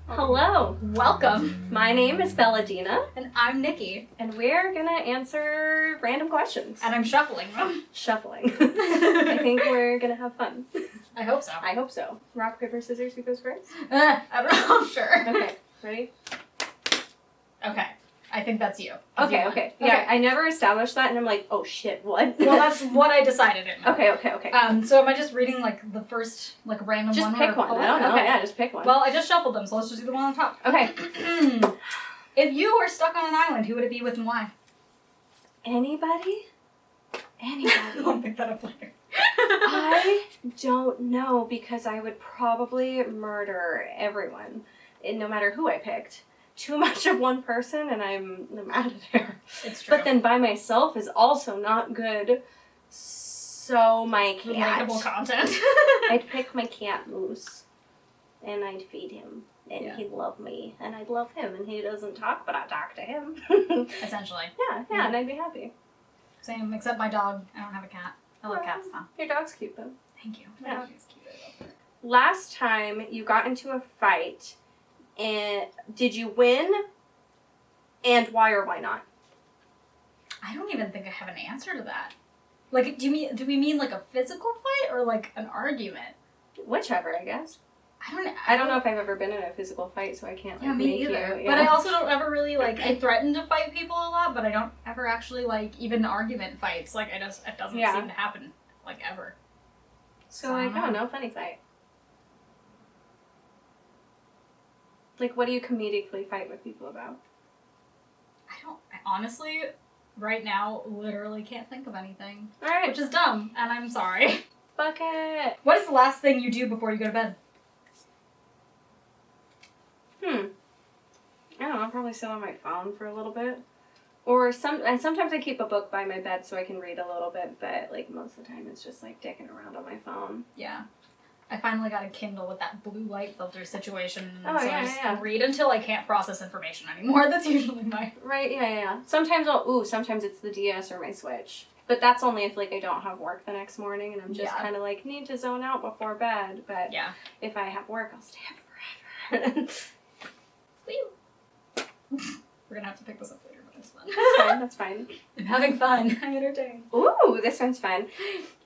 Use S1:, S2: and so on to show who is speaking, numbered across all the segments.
S1: Hello.
S2: Welcome.
S1: My name is Belladina.
S2: And I'm Nikki.
S1: And we're gonna answer random questions.
S2: And I'm shuffling them.
S1: Shuffling. I think we're gonna have fun.
S2: I hope so.
S1: I hope so. Rock, paper, scissors, who goes first?
S2: I don't know. Sure.
S1: Okay, ready?
S2: Okay. I think that's you.
S1: Okay. Yeah, I never established that and I'm like, oh shit, what?
S2: Well, that's what I decided it meant.
S1: Okay.
S2: So am I just reading, like, the first, like, random
S1: Just
S2: one?
S1: pick one. I don't know.
S2: Okay.
S1: Yeah, just pick one.
S2: Well, I just shuffled them, so let's just do the one on top.
S1: Okay.
S2: If you were stuck on an island, who would it be with and why?
S1: Anybody?
S2: I'll pick that up later.
S1: I don't know because I would probably murder everyone, no matter who I picked. Too much of one person and I'm out of there.
S2: It's true.
S1: But then by myself is also not good. So my cat.
S2: Relatable content.
S1: I'd pick my cat Moose. And I'd feed him. And
S2: Yeah.
S1: he'd love me. And I'd love him. And he doesn't talk, but I talk to him.
S2: Essentially.
S1: Yeah, and I'd be happy.
S2: Same, except my dog. I don't have a cat. I love cats though.
S1: Your dog's cute though.
S2: Thank you.
S1: Yeah.
S2: My dog is cute. I love her.
S1: Last time you got into a fight, and did you win? And why or why not?
S2: I don't even think I have an answer to that. Like, do we mean like a physical fight or like an argument?
S1: Whichever, I guess. I don't know if I've ever been in a physical fight, so I can't like,
S2: Yeah, me
S1: make
S2: either.
S1: you.
S2: But I also don't ever really like. I threaten to fight people a lot, but I don't ever actually like even argument fights. Like it doesn't seem to happen like ever.
S1: So like I don't know, funny fight. Like, what do you comedically fight with people about?
S2: I honestly, right now, literally can't think of anything.
S1: All right,
S2: Which is dumb, and I'm sorry.
S1: bucket.
S2: What is the last thing you do before you go to bed?
S1: I don't know. Probably sit on my phone for a little bit, or sometimes I keep a book by my bed so I can read a little bit. But like most of the time, it's just like dicking around on my phone.
S2: Yeah. I finally got a Kindle with that blue light filter situation,
S1: Oh,
S2: so
S1: yeah,
S2: I just
S1: yeah.
S2: read until I can't process information anymore. That's usually my...
S1: Right? Yeah. Sometimes sometimes it's the DS or my Switch. But that's only if like I don't have work the next morning and I'm just kind of like need to zone out before bed. But
S2: Yeah.
S1: if I have work, I'll stay up forever.
S2: We're gonna have to pick this up later, but it's fun.
S1: That's fine.
S2: I'm having fun. I'm entertained.
S1: Ooh, this one's fun.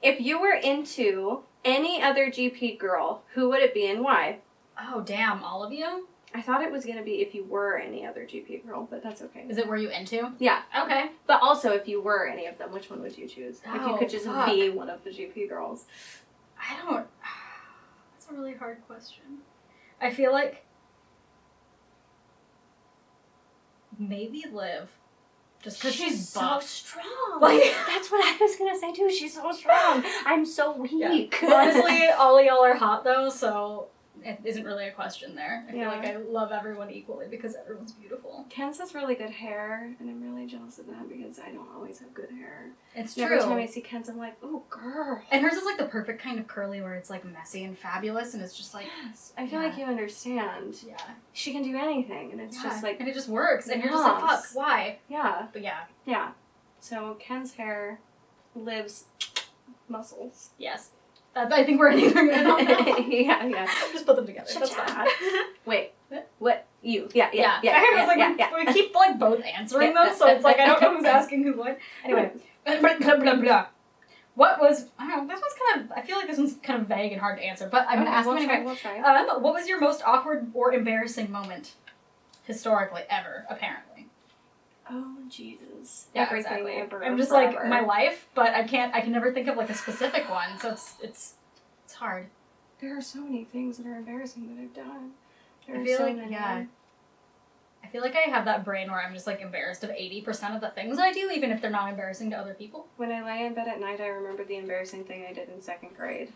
S1: If you were into any other GP girl, who would it be and why?
S2: Oh, damn. All of you?
S1: I thought it was going to be if you were any other GP girl, but that's okay.
S2: Is it were you into?
S1: Yeah.
S2: Okay.
S1: But also, if you were any of them, which one would you choose? If you
S2: Oh,
S1: could just
S2: fuck.
S1: be one of the GP girls.
S2: I don't... That's a really hard question. I feel like... Maybe Liv. Just because she's
S1: so
S2: buff.
S1: strong.
S2: Like-
S1: That's what I was going to say, too. She's so strong. I'm so weak.
S2: Yeah. Honestly, all of y'all are hot, though, so it isn't really a question there. I feel like I love everyone equally because everyone's beautiful.
S1: Ken's has really good hair, and I'm really jealous of that because I don't always have good hair.
S2: It's
S1: And
S2: true.
S1: every time I see Ken's, I'm like, oh, girl.
S2: And hers is like the perfect kind of curly where it's like messy and fabulous, and it's just like...
S1: Yes, I feel like you understand.
S2: Yeah.
S1: She can do anything, and it's just like,
S2: And it just works, and you're just like, fuck,
S1: Yes.
S2: why?
S1: yeah.
S2: But yeah,
S1: So Ken's hair lives muscles.
S2: yes. That's, I think we're in agreement on that.
S1: yeah.
S2: Just put them together. That's
S1: Cha-cha.
S2: fine.
S1: Wait, what? You? Yeah.
S2: I was like, we keep like both answering them, so it's like I don't know who's asking who what. Anyway, blah, blah, blah. What was, I don't know, this one's kind of, I feel like this one's kind of vague and hard to answer, but I'm going to ask you anyway.
S1: We'll try.
S2: What was your most awkward or embarrassing moment historically ever, apparently?
S1: Oh, Jesus.
S2: Yeah,
S1: Everything
S2: exactly.
S1: ever.
S2: I'm just
S1: forever.
S2: like my life, but I can never think of like a specific one, so it's hard.
S1: There are so many things that are embarrassing that I've done. There
S2: I
S1: are
S2: feel
S1: so
S2: like,
S1: many.
S2: I feel like I have that brain where I'm just like embarrassed of 80% of the things I do, even if they're not embarrassing to other people.
S1: When I lay in bed at night, I remember the embarrassing thing I did in 2nd grade.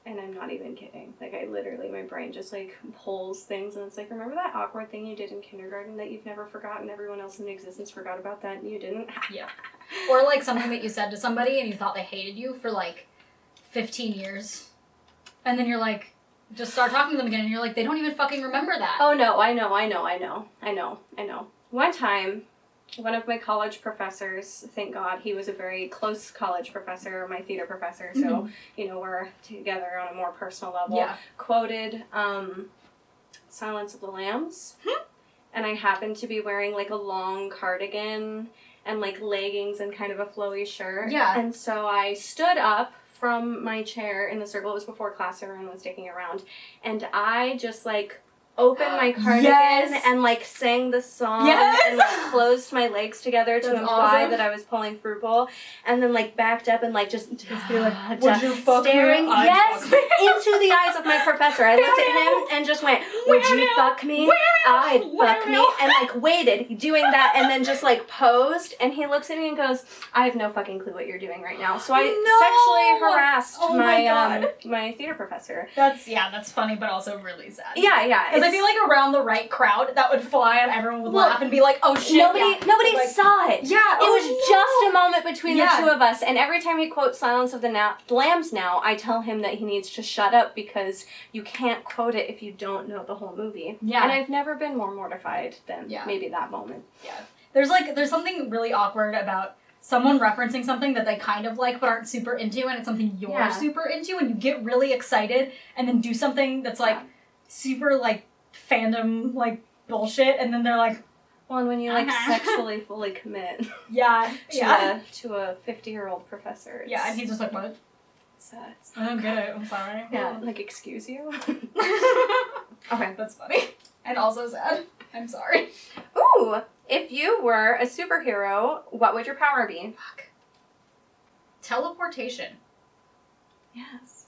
S1: And I'm not even kidding. Like, I literally, my brain just, like, pulls things, and it's like, remember that awkward thing you did in kindergarten that you've never forgotten? Everyone else in existence forgot about that, and you didn't?
S2: Yeah. Or, like, something that you said to somebody, and you thought they hated you for, like, 15 years. And then you're like, just start talking to them again, and you're like, they don't even fucking remember that.
S1: Oh, no, I know. One time, one of my college professors, thank God, he was a very close college professor, my theater professor, so, you know, we're together on a more personal level,
S2: Yeah.
S1: quoted Silence of the Lambs. And I happened to be wearing, like, a long cardigan and, like, leggings and kind of a flowy shirt.
S2: Yeah.
S1: And so I stood up from my chair in the circle. It was before class, everyone was sticking around. And I just, like, opened my cardigan and, like, sang the song and, like, closed my legs together to imply that I was pulling fruit bowl, and then, like, backed up and, like, just be like,
S2: would you fuck
S1: staring,
S2: me?
S1: into the eyes of my professor. I looked at him and just went, would you fuck me? I'd fuck me. And, like, waited, doing that, and then just, like, posed, and he looks at me and goes, I have no fucking clue what you're doing right now. So I sexually harassed my theater professor.
S2: That's funny, but also really sad.
S1: Yeah.
S2: Because I feel like around the right crowd, that would fly and everyone would laugh and be like, oh shit.
S1: Nobody
S2: like,
S1: saw it.
S2: Yeah.
S1: It was just a moment between the two of us. And every time he quotes Silence of the Lambs now, I tell him that he needs to shut up because you can't quote it if you don't know the whole movie. Yeah. And I've never been more mortified than maybe that moment.
S2: Yeah. There's something really awkward about someone referencing something that they kind of like but aren't super into, and it's something you're super into, and you get really excited and then do something that's like super like fandom like bullshit, and then they're like,
S1: well, and when you like sexually fully commit to a 50-year-old professor,
S2: and he's just like, what? I don't get it, I'm sorry.
S1: Yeah, like, excuse you?
S2: Okay, that's funny. And also sad. I'm sorry.
S1: Ooh, if you were a superhero, what would your power be?
S2: Fuck. Teleportation.
S1: Yes.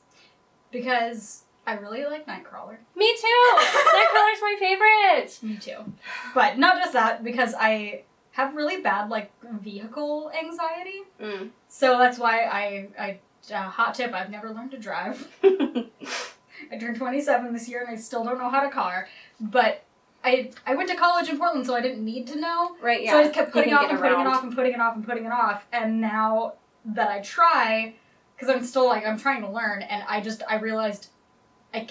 S2: Because I really like Nightcrawler.
S1: Me too! Nightcrawler's my favorite!
S2: Me too. But not just that, because I have really bad, like, vehicle anxiety. So that's why I hot tip, I've never learned to drive. I turned 27 this year and I still don't know how to car. But I went to college in Portland, so I didn't need to know.
S1: Right, yeah.
S2: So I just kept putting off and putting it off and putting it off and putting it off. And now that I try, because I'm still, like, I'm trying to learn, and I realized I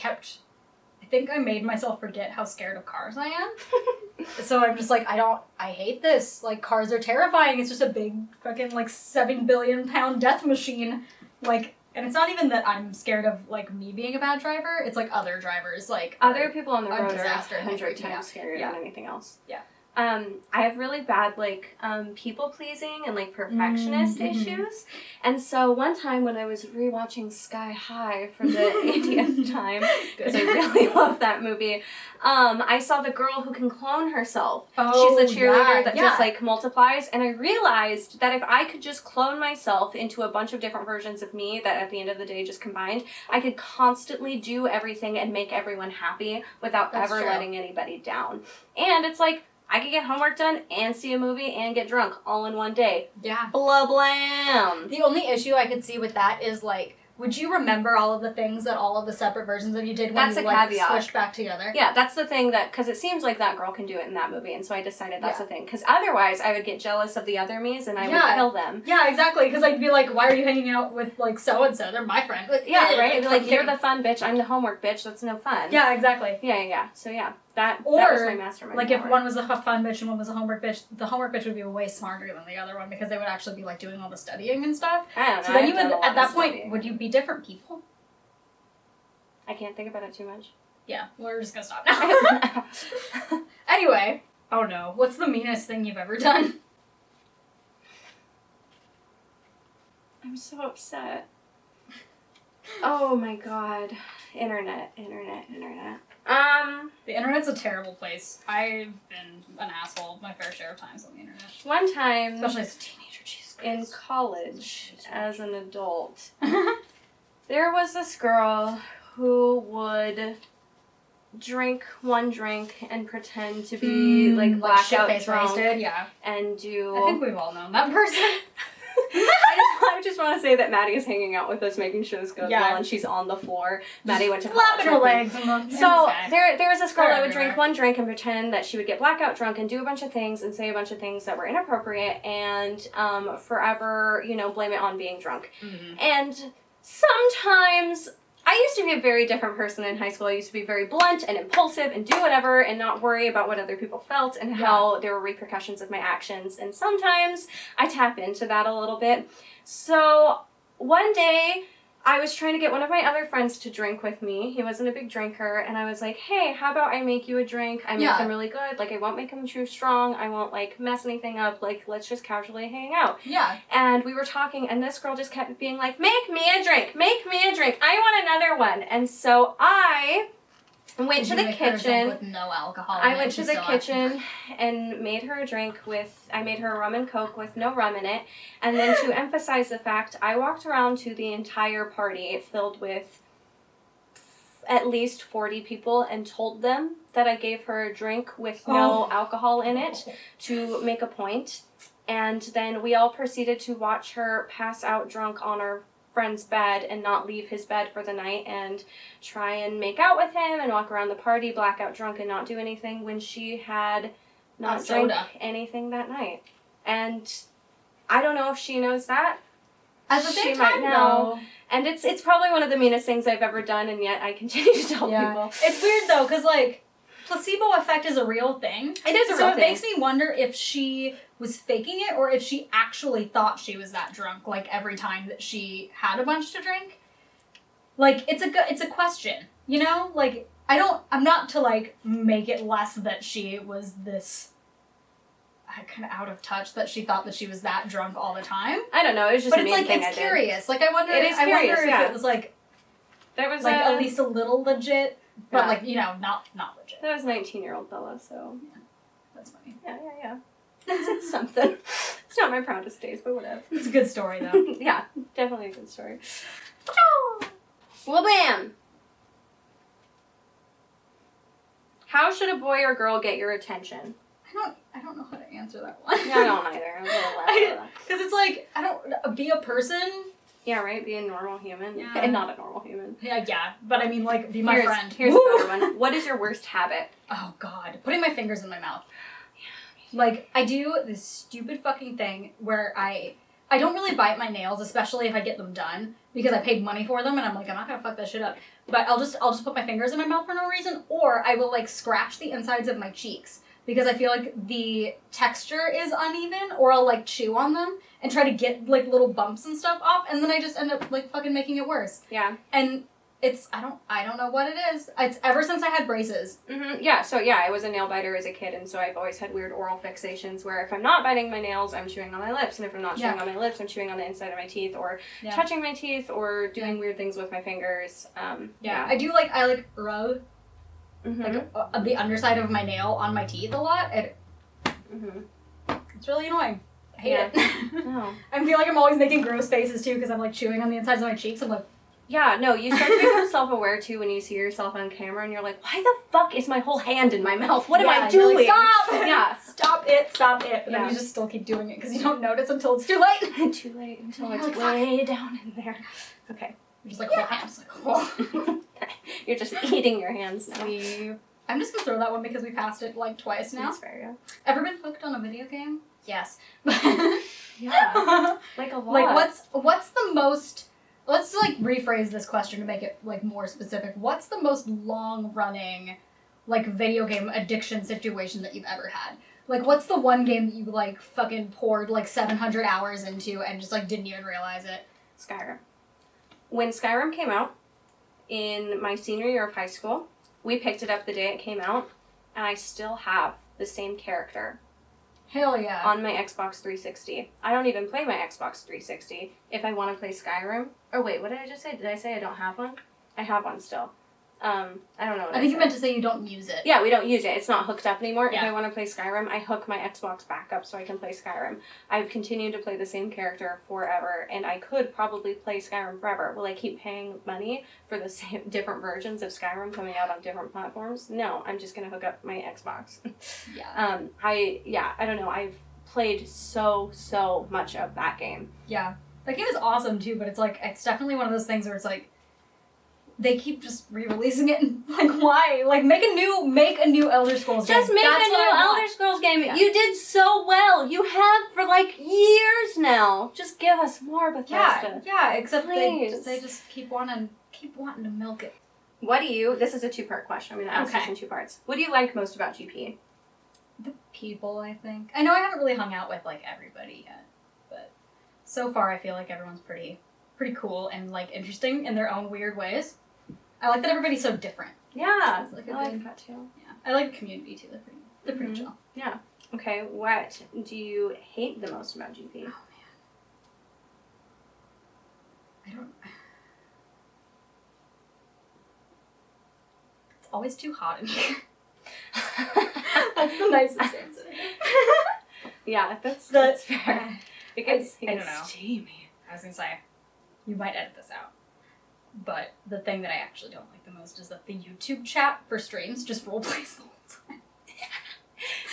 S2: think I made myself forget how scared of cars I am. So I'm just like, I hate this. Like, cars are terrifying. It's just a big fucking, like, 7 billion pound death machine. Like, and it's not even that I'm scared of, like, me being a bad driver. It's, like, other drivers, like...
S1: Other people on the road are 100 times scarier than anything else.
S2: Yeah.
S1: I have really bad, like, people-pleasing and, like, perfectionist issues. And so one time when I was rewatching Sky High for the 80th time, because I really love that movie, I saw the girl who can clone herself.
S2: Oh,
S1: she's the cheerleader that just, like, multiplies. And I realized that if I could just clone myself into a bunch of different versions of me that at the end of the day just combined, I could constantly do everything and make everyone happy without ever letting anybody down. And it's like, I could get homework done and see a movie and get drunk all in one day.
S2: Yeah.
S1: Blah, blam.
S2: The only issue I could see with that is, like, would you remember all of the things that all of the separate versions of you did when you, like, switched back together?
S1: Yeah, that's the thing that, because it seems like that girl can do it in that movie, and so I decided that's the thing. Because otherwise, I would get jealous of the other me's, and I would kill them.
S2: Yeah, exactly, because I'd be like, why are you hanging out with, like, so-and-so? They're my friend. Like,
S1: yeah, right? I'd be like, you're the fun bitch, I'm the homework bitch, that's no fun.
S2: Yeah, exactly.
S1: Yeah. So, yeah. That was my mastermind.
S2: Like, if one was a fun bitch and one was a homework bitch, the homework bitch would be way smarter than the other one because they would actually be, like, doing all the studying and stuff.
S1: I don't know.
S2: So then you would, at that point, would you be different people?
S1: I can't think about it too much.
S2: Yeah, we're just gonna stop now. Anyway. Oh no. What's the meanest thing you've ever done?
S1: I'm so upset. Oh my god. Internet.
S2: The internet's a terrible place. I've been an asshole my fair share of times on the internet.
S1: One time,
S2: especially as a teenager, Jesus Christ.
S1: In college, as an adult, there was this girl who would drink one drink and pretend to be like blackout drunk, and do.
S2: I think we've all known that person.
S1: I just want to say that Maddie is hanging out with us, making sure this goes well, and she's on the floor. Maddie went to
S2: flapping her legs.
S1: So there was this girl that would drink one drink and pretend that she would get blackout drunk and do a bunch of things and say a bunch of things that were inappropriate and forever, blame it on being drunk. Mm-hmm. And sometimes I used to be a very different person in high school. I used to be very blunt and impulsive and do whatever and not worry about what other people felt and how there were repercussions of my actions. And sometimes I tap into that a little bit. So one day I was trying to get one of my other friends to drink with me. He wasn't a big drinker, and I was like, hey, how about I make you a drink? I make them really good. Like, I won't make them too strong. I won't, like, mess anything up. Like, let's just casually hang out.
S2: Yeah.
S1: And we were talking, and this girl just kept being like, make me a drink. Make me a drink. I want another one. And so I went to the kitchen.
S2: With no alcohol.
S1: I went to the kitchen and made her a drink I made her a rum and coke with no rum in it. And then to emphasize the fact, I walked around to the entire party filled with at least 40 people and told them that I gave her a drink with no alcohol in it to make a point. And then we all proceeded to watch her pass out drunk on our friend's bed and not leave his bed for the night and try and make out with him and walk around the party blackout drunk and not do anything when she had not drank anything that night. And I don't know if she knows that.
S2: At the same
S1: she
S2: time,
S1: might know. And it's probably one of the meanest things I've ever done, and yet I continue to tell people.
S2: It's weird though, because like placebo effect is a real thing.
S1: It is a real thing.
S2: So it makes me wonder if she was faking it or if she actually thought she was that drunk, like every time that she had a bunch to drink. Like it's a question, you know? Like I'm not to like make it less that she was this kind of out of touch, that she thought that she was that drunk all the time.
S1: I don't know. It was just
S2: but it's like it's curious. Like I wonder.
S1: It is curious,
S2: if it was like
S1: there was
S2: like at least a little legit, but like not legit.
S1: That was 19-year-old Bella, so
S2: yeah, that's funny.
S1: Yeah. It's something. It's not my proudest days, but whatever.
S2: It's a good story though.
S1: Yeah, definitely a good story. Well, bam. How should a boy or girl get your attention?
S2: I don't know how to answer that one.
S1: Yeah, I don't either.
S2: Because it's like, be a person.
S1: Yeah, right? Be a normal human.
S2: Yeah.
S1: And not a normal human.
S2: Yeah. But I mean, like, be my friend.
S1: Here's another one. What is your worst habit?
S2: Oh, God. Putting my fingers in my mouth. Yeah. Like, I do this stupid fucking thing where I don't really bite my nails, especially if I get them done, because I paid money for them, and I'm like, I'm not gonna fuck that shit up. But I'll just put my fingers in my mouth for no reason, or I will, like, scratch the insides of my cheeks. Because I feel like the texture is uneven, or I'll, like, chew on them and try to get, like, little bumps and stuff off, and then I just end up, like, fucking making it worse.
S1: Yeah.
S2: And I don't know what it is. It's ever since I had braces.
S1: Mm-hmm. Yeah, so yeah, I was a nail biter as a kid, and so I've always had weird oral fixations where if I'm not biting my nails, I'm chewing on my lips, and if I'm not chewing on my lips, I'm chewing on the inside of my teeth, or touching my teeth, or doing weird things with my fingers. I like rub like the underside of my nail on my teeth a lot. It's really annoying. I hate it. No.
S2: I feel like I'm always making gross faces too because I'm like chewing on the insides of my cheeks. I'm like,
S1: yeah, no, you start to become self-aware too when you see yourself on camera and you're like, why the fuck is my whole hand in my mouth? What am I doing?
S2: Like, stop!
S1: Yeah.
S2: Stop it. But then you just still keep doing it because you don't notice until it's too late.
S1: Too late until it's way down in there. Okay.
S2: You're just like, whole hands. Like, whoa.
S1: You're just eating your hands now.
S2: I'm just gonna throw that one because we passed it like twice now.
S1: That's fair, yeah.
S2: Ever been hooked on a video game? Yes.
S1: Yeah. Like a lot.
S2: Like what's the most... Let's like rephrase this question to make it like more specific. What's the most long-running like video game addiction situation that you've ever had? Like what's the one game that you like fucking poured like 700 hours into and just like didn't even realize it?
S1: Skyrim. When Skyrim came out in my senior year of high school, we picked it up the day it came out, and I still have the same character.
S2: Hell yeah.
S1: On my Xbox 360. I don't even play my Xbox 360. If I want to play Skyrim... Oh, wait, what did I just say? Did I say I don't have one? I have one still. I don't know what
S2: I think you meant to say you don't use it.
S1: Yeah, we don't use it. It's not hooked up anymore.
S2: Yeah.
S1: If I want to play Skyrim, I hook my Xbox back up so I can play Skyrim. I've continued to play the same character forever, and I could probably play Skyrim forever. Will I keep paying money for the same different versions of Skyrim coming out on different platforms? No, I'm just going to hook up my Xbox.
S2: Yeah.
S1: I don't know. I've played so much of that game.
S2: Yeah. That game is awesome, too, but it's definitely one of those things where it's like, they keep just re-releasing it, and like, why? Like, make a new Elder Scrolls game.
S1: Just make a new Elder Scrolls game. Yeah. You did so well. You have for like years now. Just give us more Bethesda.
S2: Yeah. Except they just keep wanting to milk it.
S1: This is a two-part question. I'm going to ask this in two parts. What do you like most about GP?
S2: The people, I think. I know I haven't really hung out with like everybody yet, but so far I feel like everyone's pretty pretty cool and like interesting in their own weird ways. I like that everybody's so different.
S1: Yeah,
S2: It's like
S1: I like that too.
S2: Yeah, I like the community too. They're pretty chill.
S1: Yeah. Okay, what do you hate the most about GP?
S2: Oh man, I don't. It's always too hot in here. That's the nicest answer.
S1: Yeah, that's fair. It gets steamy.
S2: I was gonna say, you might edit this out. But the thing that I actually don't like the most is that the YouTube chat for streams just roleplays the whole time.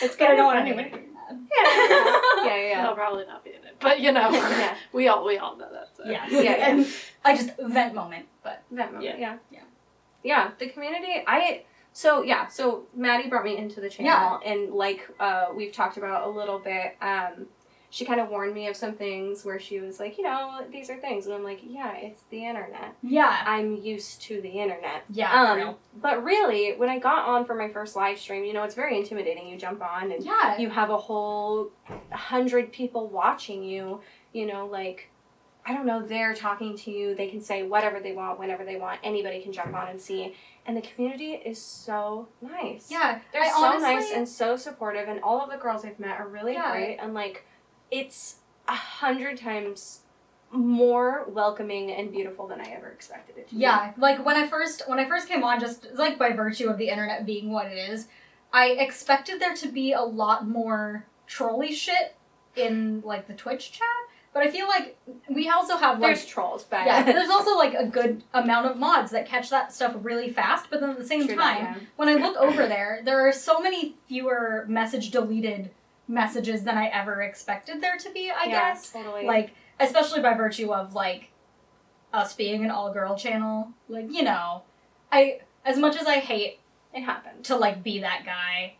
S1: It's
S2: But I
S1: kind
S2: don't
S1: of
S2: want
S1: funny.
S2: anybody doing that.
S1: Yeah.
S3: I'll probably not be in it, but you know,
S1: Yeah.
S3: we all know that. So.
S2: Yeah.
S1: Yeah.
S2: And I just vent moment, but
S1: That moment,
S3: Yeah.
S1: yeah. The community, so Maddie brought me into the channel, and like we've talked about a little bit, she kind of warned me of some things where she was like, these are things, and I'm like, yeah, it's the internet.
S2: yeah.
S1: I'm used to the internet.
S2: Yeah, for real.
S1: But really, when I got on for my first live stream, it's very intimidating. You jump on and
S2: Yeah.
S1: you have a whole 100 people watching you, like, I don't know, they're talking to you. They can say whatever they want, whenever they want. Anybody can jump on and see. And the community is so nice.
S2: Yeah.
S1: They're so
S2: honestly,
S1: nice and so supportive. And all of the girls I've met are really great. And, like, it's 100 times more welcoming and beautiful than I ever expected it to be.
S2: Yeah, like when I first came on, just like by virtue of the internet being what it is, I expected there to be a lot more trolly shit in like the Twitch chat. But I feel like we also have like
S1: There's trolls, but
S2: yeah, there's also like a good amount of mods that catch that stuff really fast. But then at the same
S1: True
S2: time,
S1: that, yeah.
S2: when I look over there are so many fewer message deleted messages than I ever expected there to be. I guess
S1: totally.
S2: like. Especially by virtue of, like, us being an all-girl channel. Like, as much as I hate
S1: it happened.
S2: to, like, be that guy,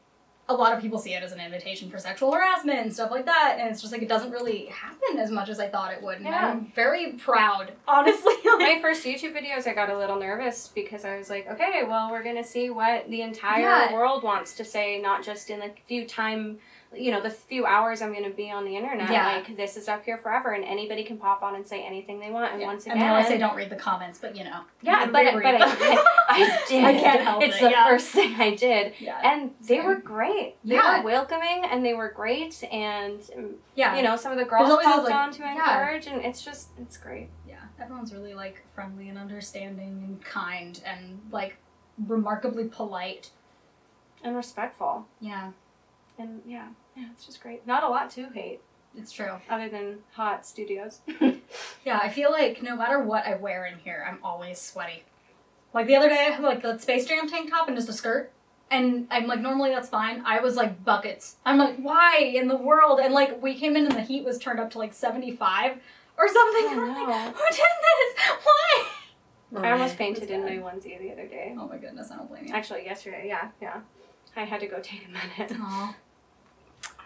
S2: a lot of people see it as an invitation for sexual harassment and stuff like that, and it's just, like, it doesn't really happen as much as I thought it would, and
S1: Yeah.
S2: I'm very proud, honestly.
S1: My first YouTube videos, I got a little nervous because I was like, okay, well, we're gonna see what the entire world wants to say, not just in the the few hours I'm gonna be on the internet.
S2: Yeah.
S1: Like, this is up here forever, and anybody can pop on and say anything they want. And once again,
S2: I know I say don't read the comments, but
S1: yeah,
S2: you
S1: but
S2: can read them.
S1: I did.
S2: I can't help
S1: it's
S2: it,
S1: the
S2: yeah.
S1: first thing I did,
S2: Yeah.
S1: and they
S2: Same.
S1: were great. They
S2: Yeah.
S1: were welcoming, and they were great, and
S2: Yeah.
S1: some of the girls
S2: There's always
S1: popped
S2: those, like,
S1: on to encourage, and it's great.
S2: Yeah, everyone's really, like, friendly and understanding and kind and, like, remarkably polite.
S1: And respectful.
S2: Yeah.
S1: And yeah, it's just great. Not a lot to hate,
S2: It's true.
S1: other than hot studios.
S2: Yeah, I feel like no matter what I wear in here, I'm always sweaty. Like the other day, I had like the Space Jam tank top and just a skirt. And I'm like, normally that's fine. I was like buckets. I'm like, why in the world? And like, we came in and the heat was turned up to like 75 or something.
S1: Oh,
S2: And I'm
S1: no.
S2: like, who did this? Why?
S1: I almost fainted in my onesie the other day.
S2: Oh my goodness, I don't blame you.
S1: Actually, yesterday, yeah. I had to go take a minute.
S2: Aw.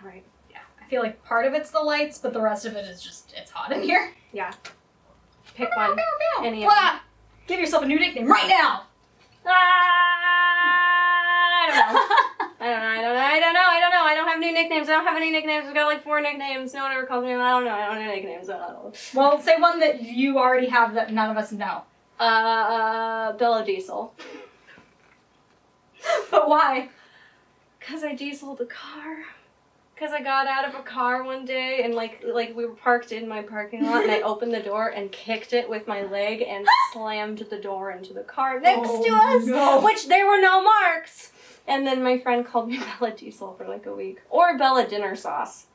S1: All right.
S2: Yeah, I feel like part of it's the lights, but the rest of it is just, it's hot in here.
S1: Yeah. Pick one. Any of
S2: Blah! Give yourself a new nickname right now!
S1: I don't know. I don't have new nicknames. I don't have any nicknames. I've got like 4 nicknames. No one ever calls me. I don't know. I don't have nicknames. I don't know.
S2: Well, say one that you already have that none of us know.
S1: Bella Diesel.
S2: But why?
S1: Because I dieseled a car. Because I got out of a car one day and like we were parked in my parking lot and I opened the door and kicked it with my leg and slammed the door into the car next to us,
S2: no.
S1: which there were no marks. And then my friend called me Bella Diesel for like a week. Or Bella Dinner Sauce,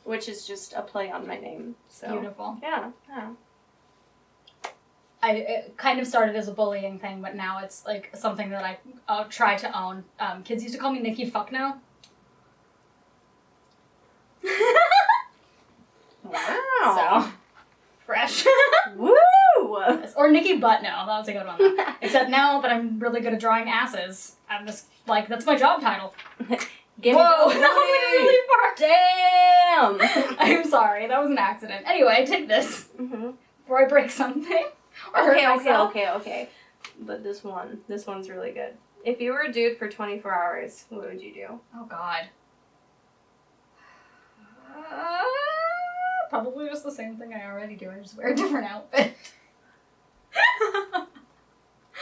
S1: which is just a play on my name. So
S2: Beautiful.
S1: Yeah.
S2: It kind of started as a bullying thing, but now it's like something that I try to own. Kids used to call me Niki Fuck Now.
S1: Wow.
S2: So, fresh.
S1: Woo!
S2: Or Nikki Butt Now. That was a good one, though. Except now that I'm really good at drawing asses, I'm just like, that's my job title.
S1: Give
S2: Whoa,
S1: me
S2: that went really far.
S1: Damn!
S2: I'm sorry, that was an accident. Anyway, take this
S1: Mm-hmm.
S2: before I break something. Or hurt myself.
S1: Okay. But this one's really good. If you were a dude for 24 hours, what would you do?
S2: Oh, God. Probably just the same thing I already do. I just wear a different outfit.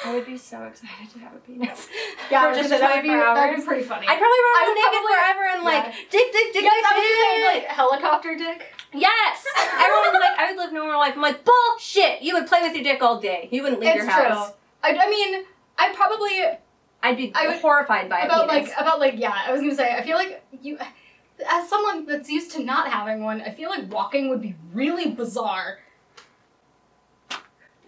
S1: I would be so excited to have a penis.
S2: Yeah,
S1: For just
S2: that would be
S1: 24 hours.
S2: that'd be pretty funny.
S1: I'd probably run
S2: I
S1: around
S2: would
S1: naked
S2: probably-
S1: forever and like, dick, dick, dick,
S2: yes,
S1: dick,
S2: I was gonna say
S1: dick.
S2: like helicopter dick.
S1: Yes! Everyone's like, I would live normal life. I'm like, bullshit! You would play with your dick all day. You wouldn't leave
S2: It's
S1: your house.
S2: true. I mean, I'd probably
S1: I would horrified by
S2: about
S1: a penis.
S2: yeah. I was gonna say I feel like you, as someone that's used to not having one, I feel like walking would be really bizarre.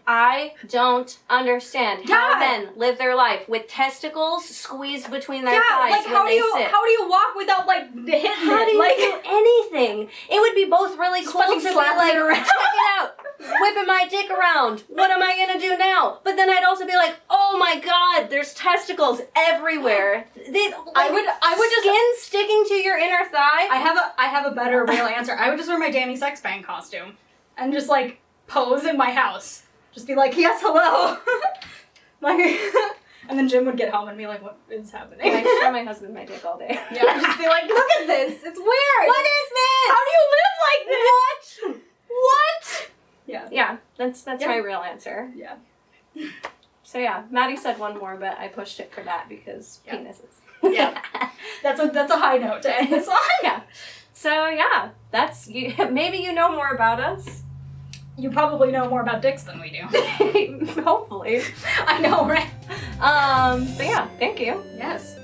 S1: I don't understand how
S2: Yeah.
S1: men live their life with testicles squeezed between their
S2: Yeah,
S1: thighs
S2: like
S1: when
S2: how do
S1: they
S2: you
S1: sit.
S2: how do you walk without like hitting
S1: How do
S2: it?
S1: you
S2: Like
S1: do anything? It would be both really
S2: Just
S1: cool to
S2: fucking
S1: be
S2: slapping
S1: like,
S2: it around.
S1: check it out, whipping my dick around. What am I gonna do now? But then I'd also be like, oh my god, there's testicles everywhere.
S2: I would just
S1: skin sticking to your inner thigh.
S2: I have a better real answer. I would just wear my Danny Sexbang costume and just like pose in my house. Just be like, yes, hello. Like, and then Jim would get home and be like, what is happening?
S1: I show my husband my dick all day.
S2: Yeah, I'd just be like, look at this. It's weird.
S1: What is this?
S2: How do you live like this?
S1: What?
S2: Yeah.
S1: Yeah, that's
S2: Yeah.
S1: my real answer.
S2: Yeah.
S1: So yeah, Maddie said one more, but I pushed it for that because
S2: Yeah.
S1: penises.
S2: Yeah. That's a high note to end this on.
S1: Yeah. So yeah, that's you. Maybe you know more about us.
S2: You probably know more about dicks than we do.
S1: Hopefully.
S2: I know, right?
S1: But yeah, thank you.
S2: Yes.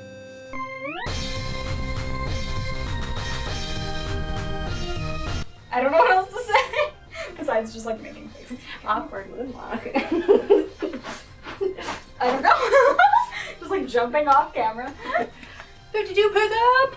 S2: I don't know what else to say besides just like making faces.
S1: Awkward moonwalk.
S2: I don't know. Just like jumping off camera.
S1: 52 pick up.